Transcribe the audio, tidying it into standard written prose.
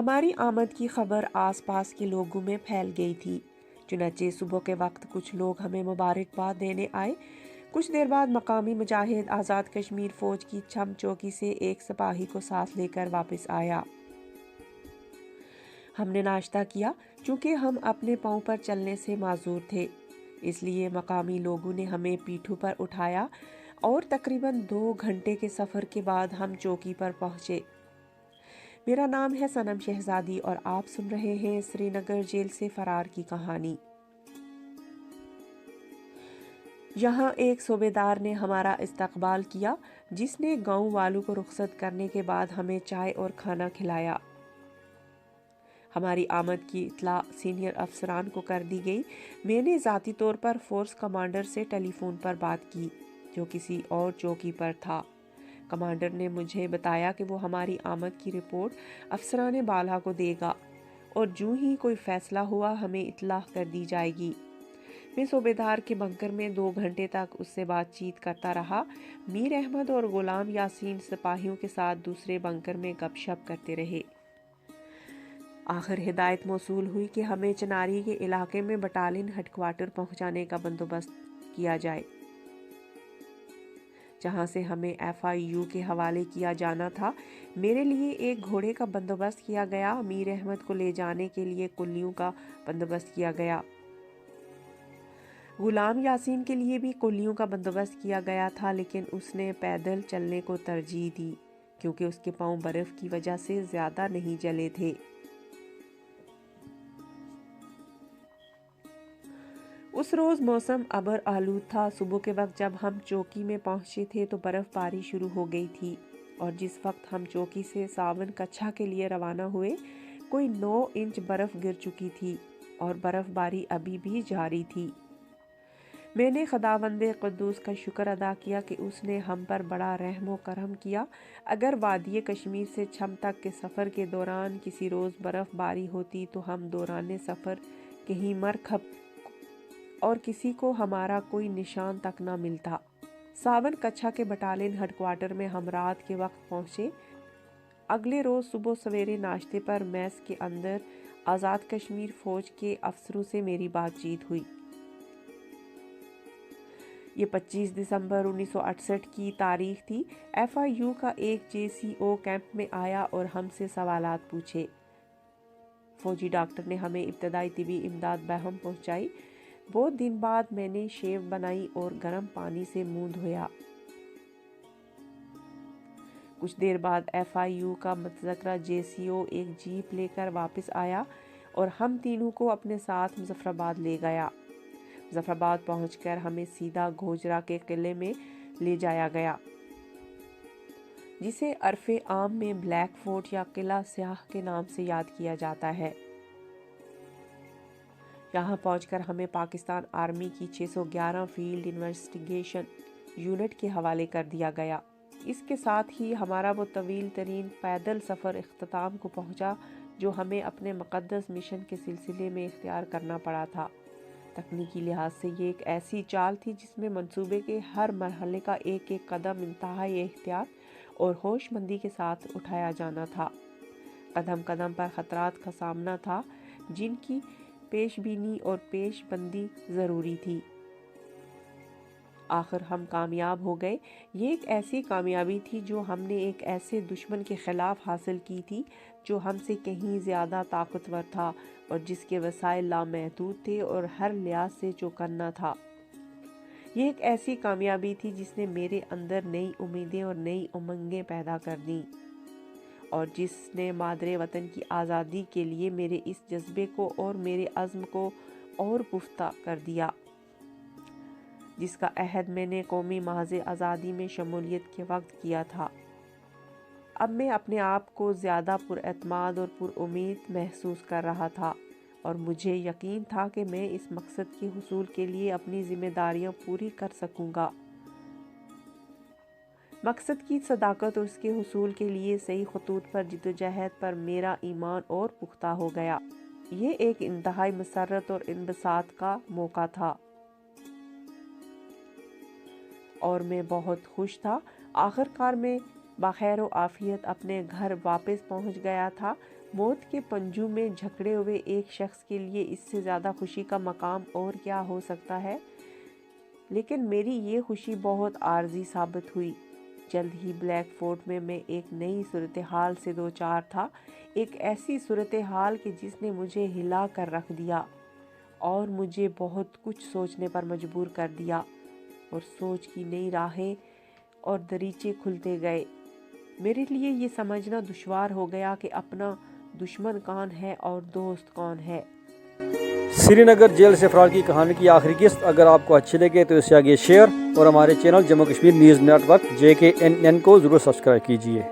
ہماری آمد کی خبر آس پاس کے لوگوں میں پھیل گئی تھی، چنانچہ صبح کے وقت کچھ لوگ ہمیں مبارکباد دینے آئے۔ کچھ دیر بعد مقامی مجاہد آزاد کشمیر فوج کی چھم چوکی سے ایک سپاہی کو ساتھ لے کر واپس آیا۔ ہم نے ناشتہ کیا، چونکہ ہم اپنے پاؤں پر چلنے سے معذور تھے، اس لیے مقامی لوگوں نے ہمیں پیٹھوں پر اٹھایا اور تقریباً 2 گھنٹے کے سفر کے بعد ہم چوکی پر پہنچے۔ میرا نام ہے صنم شہزادی اور آپ سن رہے ہیں سری نگر جیل سے فرار کی کہانی۔ یہاں ایک صوبیدار نے ہمارا استقبال کیا، جس نے گاؤں والوں کو رخصت کرنے کے بعد ہمیں چائے اور کھانا کھلایا۔ ہماری آمد کی اطلاع سینئر افسران کو کر دی گئی۔ میں نے ذاتی طور پر فورس کمانڈر سے ٹیلی فون پر بات کی، جو کسی اور چوکی پر تھا۔ کمانڈر نے مجھے بتایا کہ وہ ہماری آمد کی رپورٹ افسران بالا کو دے گا اور جو ہی کوئی فیصلہ ہوا ہمیں اطلاع کر دی جائے گی۔ میں صوبیدار کے بنکر میں 2 گھنٹے تک اس سے بات چیت کرتا رہا۔ میر احمد اور غلام یاسین سپاہیوں کے ساتھ دوسرے بنکر میں گپ شپ کرتے رہے۔ آخر ہدایت موصول ہوئی کہ ہمیں چناری کے علاقے میں بٹالین ہیڈ کوارٹر پہنچانے کا بندوبست کیا جائے، جہاں سے ہمیں FIU کے حوالے کیا جانا تھا۔ میرے لیے ایک گھوڑے کا بندوبست کیا گیا۔ میر احمد کو لے جانے کے لیے کولیوں کا بندوبست کیا گیا۔ غلام یاسین کے لیے بھی کولیوں کا بندوبست کیا گیا تھا، لیکن اس نے پیدل چلنے کو ترجیح دی کیونکہ اس کے پاؤں برف کی وجہ سے زیادہ نہیں جلے تھے۔ اس روز موسم ابر آلود تھا۔ صبح کے وقت جب ہم چوکی میں پہنچے تھے تو برف باری شروع ہو گئی تھی، اور جس وقت ہم چوکی سے ساون کچھا کے لیے روانہ ہوئے، کوئی 9 انچ برف گر چکی تھی اور برف باری ابھی بھی جاری تھی۔ میں نے خداوند قدوس کا شکر ادا کیا کہ اس نے ہم پر بڑا رحم و کرم کیا۔ اگر وادی کشمیر سے چھم تک کے سفر کے دوران کسی روز برف باری ہوتی تو ہم دوران سفر کہیں مر کھپ اور کسی کو ہمارا کوئی نشان تک نہ ملتا۔ ساون کچھا کے بٹالین ہیڈ کوارٹر میں ہم رات کے وقت پہنچے۔ اگلے روز صبح سویرے ناشتے پر میس کے اندر آزاد کشمیر فوج کے افسروں سے میری بات چیت ہوئی۔ یہ 25 دسمبر 1968 کی تاریخ تھی۔ FIU کا ایک JCO کیمپ میں آیا اور ہم سے سوالات پوچھے۔ فوجی ڈاکٹر نے ہمیں ابتدائی طبی امداد بہم پہنچائی۔ بہت دن بعد میں نے شیو بنائی اور گرم پانی سے منہ دھویا۔ کچھ دیر بعد FIU کا متذکرہ JCO ایک جیپ لے کر واپس آیا اور ہم تینوں کو اپنے ساتھ مظفرآباد لے گیا۔ مظفرآباد پہنچ کر ہمیں سیدھا گوجرا کے قلعے میں لے جایا گیا، جسے عرف عام میں بلیک فورٹ یا قلعہ سیاہ کے نام سے یاد کیا جاتا ہے۔ یہاں پہنچ کر ہمیں پاکستان آرمی کی 611 فیلڈ انویسٹیگیشن یونٹ کے حوالے کر دیا گیا۔ اس کے ساتھ ہی ہمارا وہ طویل ترین پیدل سفر اختتام کو پہنچا جو ہمیں اپنے مقدس مشن کے سلسلے میں اختیار کرنا پڑا تھا۔ تکنیکی لحاظ سے یہ ایک ایسی چال تھی جس میں منصوبے کے ہر مرحلے کا ایک ایک قدم انتہائی احتیاط اور ہوش مندی کے ساتھ اٹھایا جانا تھا۔ قدم قدم پر خطرات کا سامنا تھا، جن کی پیش بینی اور پیش بندی ضروری تھی۔ آخر ہم کامیاب ہو گئے۔ یہ ایک ایسی کامیابی تھی جو ہم نے ایک ایسے دشمن کے خلاف حاصل کی تھی جو ہم سے کہیں زیادہ طاقتور تھا اور جس کے وسائل لامحدود تھے اور ہر لحاظ سے چوکنا تھا۔ یہ ایک ایسی کامیابی تھی جس نے میرے اندر نئی امیدیں اور نئی امنگیں پیدا کر دیں، اور جس نے مادر وطن کی آزادی کے لیے میرے اس جذبے کو اور میرے عزم کو اور پختہ کر دیا، جس کا عہد میں نے قومی محض آزادی میں شمولیت کے وقت کیا تھا۔ اب میں اپنے آپ کو زیادہ پر اعتماد اور پر امید محسوس کر رہا تھا، اور مجھے یقین تھا کہ میں اس مقصد کے حصول کے لیے اپنی ذمہ داریاں پوری کر سکوں گا۔ مقصد کی صداقت اور اس کے حصول کے لیے صحیح خطوط پر جدوجہد پر میرا ایمان اور پختہ ہو گیا۔ یہ ایک انتہائی مسرت اور انبساط کا موقع تھا اور میں بہت خوش تھا۔ آخر کار میں بخیر و عافیت اپنے گھر واپس پہنچ گیا تھا۔ موت کے پنجوں میں جھکڑے ہوئے ایک شخص کے لیے اس سے زیادہ خوشی کا مقام اور کیا ہو سکتا ہے؟ لیکن میری یہ خوشی بہت عارضی ثابت ہوئی۔ جلد ہی بلیک فورٹ میں ایک نئی صورتحال سے دوچار تھا، ایک ایسی صورتحال کہ جس نے مجھے ہلا کر رکھ دیا اور مجھے بہت کچھ سوچنے پر مجبور کر دیا، اور سوچ کی نئی راہیں اور دریچے کھلتے گئے۔ میرے لیے یہ سمجھنا دشوار ہو گیا کہ اپنا دشمن کون ہے اور دوست کون ہے۔ سری نگر جیل سے فرار کی کہانی کی آخری قسط اگر آپ کو اچھی لگے تو اسے آگے شیئر اور ہمارے channel Jammu Kashmir news network JKNN کو ضرور سبسکرائب کیجیے۔